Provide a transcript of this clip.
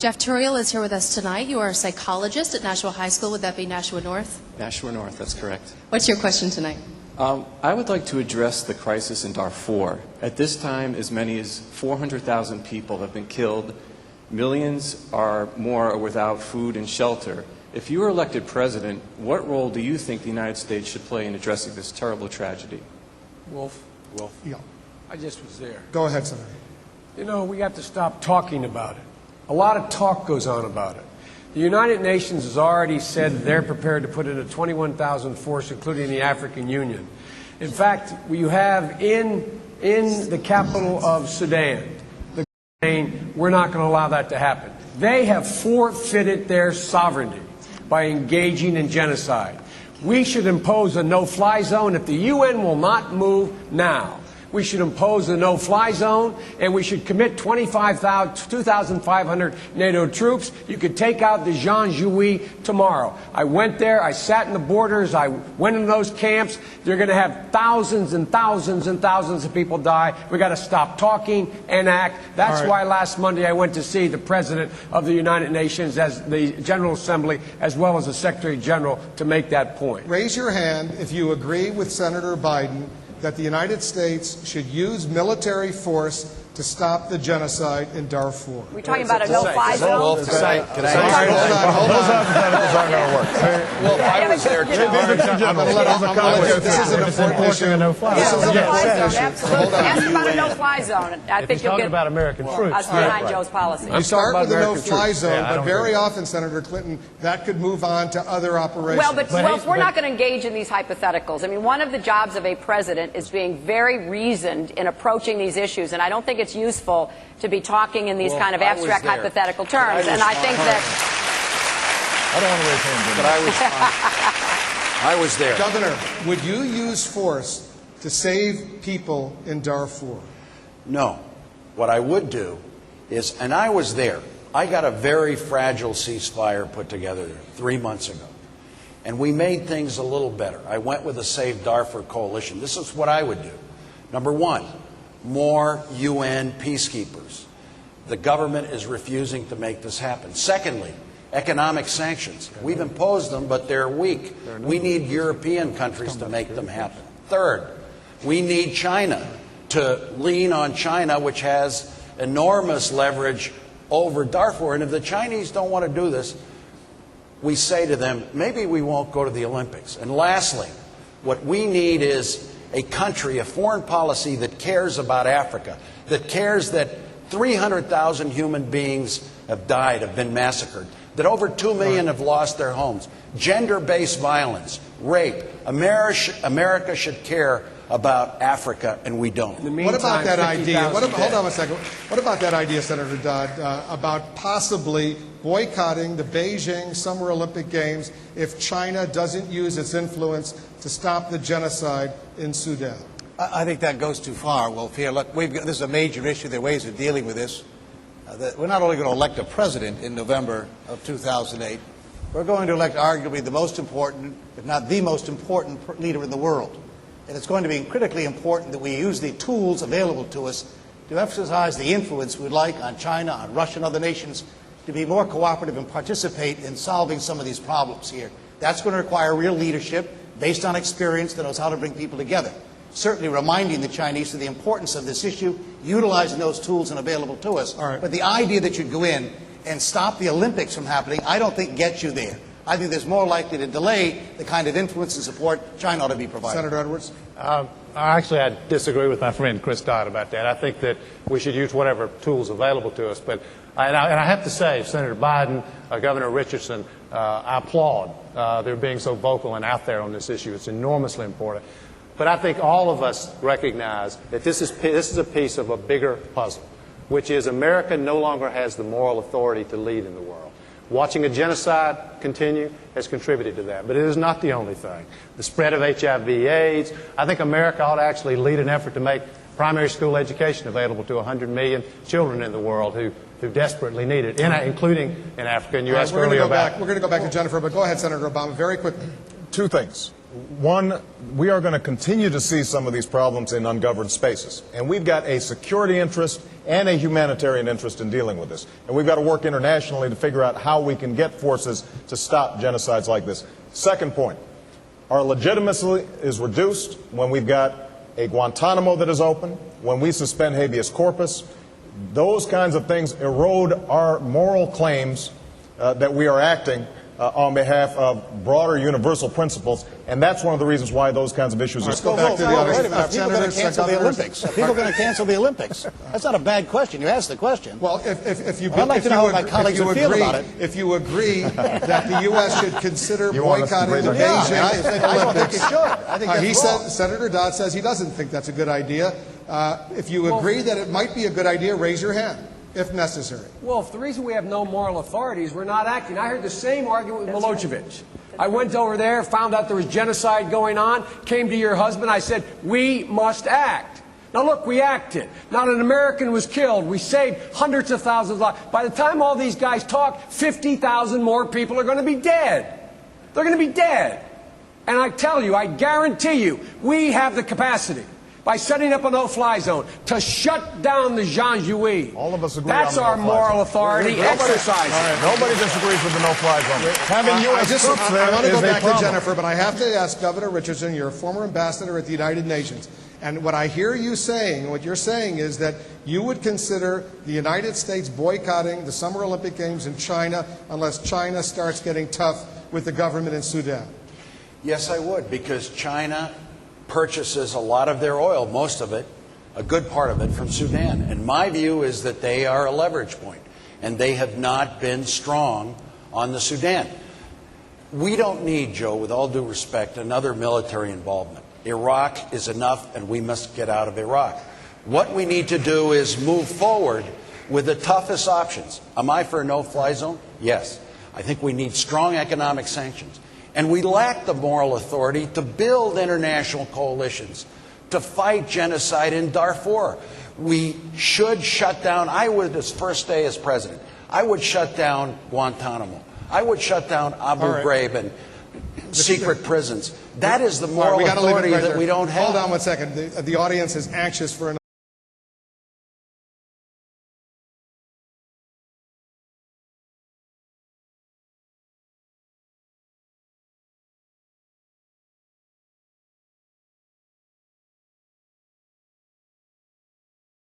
Jeff Turiel is here with us tonight. You are a psychologist at Nashua High School. Would that be Nashua North? Nashua North, that's correct. What's your question tonight? I would like to address the crisis in Darfur. At this time, as many as 400,000 people have been killed. Millions or more are without food and shelter. If you were elected president, what role do you think the United States should play in addressing this terrible tragedy? Wolf. Yeah. I just was there. Go ahead, Senator. You know, we have to stop talking about it. A lot of talk goes on about it. The United Nations has already said they're prepared to put in a 21,000 force, including the African Union. In fact, you have in the capital of Sudan, the saying, we're not going to allow that to happen. They have forfeited their sovereignty by engaging in genocide. We should impose a no-fly zone. If the UN will not move now, we should impose a no-fly zone, and we should commit 2,500 NATO troops. You could take out the Janjaweed tomorrow. I went there. I sat in the borders. I went in those camps. They're going to have thousands and thousands and thousands of people die. We've got to stop talking and act. That's why last Monday I went to see the President of the United Nations, as the General Assembly, as well as the Secretary General, to make that point. Raise your hand if you agree with Senator Biden that the United States should use military force to stop the genocide in Darfur. We're talking about a no-fly zone. Hold on. Those hypotheticals aren't going to work. Well, I was there too. This is an important issue. Absolutely. Ask about a no-fly zone. I think you'll talking get about American troops. us behind Joe's policy. You start with a no-fly zone, but very often, Senator Clinton, that could move on to other operations. Well, but we're not going to engage in these hypotheticals. I mean, one of the jobs of a president is being very reasoned in approaching these issues, and I don't think it's useful to be talking in these kind of abstract hypothetical terms. And I think that I don't want to raise hands. I was there. Governor, would you use force to save people in Darfur? No. What I would do is, and I was there, I got a very fragile ceasefire put together 3 months ago. And we made things a little better. I went with the Save Darfur Coalition. This is what I would do. Number one, more UN peacekeepers. The government is refusing to make this happen. Secondly, economic sanctions. We've imposed them, but they're weak. We need European countries to make them happen. Third, we need China to lean on China, which has enormous leverage over Darfur. And if the Chinese don't want to do this, we say to them, maybe we won't go to the Olympics. And lastly, what we need is a country, a foreign policy that cares about Africa, that cares that 300,000 human beings have died, have been massacred, that over 2 million have lost their homes, gender-based violence, rape. America should care about Africa, and we don't. What about that idea? Hold on a second. What about that idea, Senator Dodd, about possibly boycotting the Beijing Summer Olympic Games if China doesn't use its influence to stop the genocide in Sudan? I think that goes too far, Wolf. Here, look, this is a major issue. There are ways of dealing with this. We're not only going to elect a president in November of 2008, we're going to elect arguably the most important, if not the most important leader in the world. And it's going to be critically important that we use the tools available to us to exercise the influence we'd like on China, on Russia, and other nations to be more cooperative and participate in solving some of these problems here. That's going to require real leadership based on experience that knows how to bring people together. Certainly reminding the Chinese of the importance of this issue, utilizing those tools and available to us. But the idea that you'd go in and stop the Olympics from happening, I don't think gets you there. I think there's more likely to delay the kind of influence and support China ought to be providing. Senator Edwards? Actually, I disagree with my friend Chris Dodd about that. I think that we should use whatever tools available to us. But I have to say, Senator Biden, Governor Richardson, I applaud their being so vocal and out there on this issue. It's enormously important. But I think all of us recognize that this is a piece of a bigger puzzle, which is America no longer has the moral authority to lead in the world. Watching a genocide continue has contributed to that, but it is not the only thing. The spread of HIV/AIDS, I think America ought to actually lead an effort to make primary school education available to 100 million children in the world who desperately need it, including in Africa. And you asked earlier about... We're going to go back to Jennifer, but go ahead, Senator Obama, very quickly. Two things. One, we are going to continue to see some of these problems in ungoverned spaces. And we've got a security interest and a humanitarian interest in dealing with this. And we've got to work internationally to figure out how we can get forces to stop genocides like this. Second point, our legitimacy is reduced when we've got a Guantanamo that is open, when we suspend habeas corpus. Those kinds of things erode our moral claims that we are acting on behalf of broader universal principles, and that's one of the reasons why those kinds of issues are Let's go back to the other. Wait a minute. People are going to cancel the Olympics. Are people going to cancel the Olympics? That's not a bad question. You asked the question. Well, if you I'd like to know how my colleagues would feel about it. If you agree that the U.S. should consider You want us to boycotting raise the our hands? Beijing I don't think Olympics, it should. I think that's wrong. Senator Dodd says he doesn't think that's a good idea. If you agree that it might be a good idea, raise your hand, if necessary. Well, if the reason we have no moral authority is we're not acting. I heard the same argument with Milosevic. I went over there, found out there was genocide going on, came to your husband, I said, we must act. Now look, we acted. Not an American was killed. We saved hundreds of thousands of lives. By the time all these guys talk, 50,000 more people are going to be dead. They're going to be dead. And I tell you, I guarantee you, we have the capacity, by setting up a no-fly zone, to shut down the Jianghui. All of us agree That's on the our no-fly moral zone. authority exercising. All right, nobody disagrees with the no-fly zone. Having U.S. troops I there want to is go a back to problem. Jennifer, but I have to ask Governor Richardson, you're a former ambassador at the United Nations, and what I hear you saying, what you're saying is that you would consider the United States boycotting the Summer Olympic Games in China unless China starts getting tough with the government in Sudan. Yes, I would, because China purchases a lot of their oil, most of it, a good part of it, from Sudan. And my view is that they are a leverage point, and they have not been strong on the Sudan. We don't need, Joe, with all due respect, another military involvement. Iraq is enough, and we must get out of Iraq. What we need to do is move forward with the toughest options. Am I for a no-fly zone? Yes. I think we need strong economic sanctions. And we lack the moral authority to build international coalitions to fight genocide in Darfur. We should shut down, I would, his first day as president, I would shut down Guantanamo. I would shut down Abu Ghraib and secret prisons. That is the moral authority that we don't have. Hold on one second. The audience is anxious for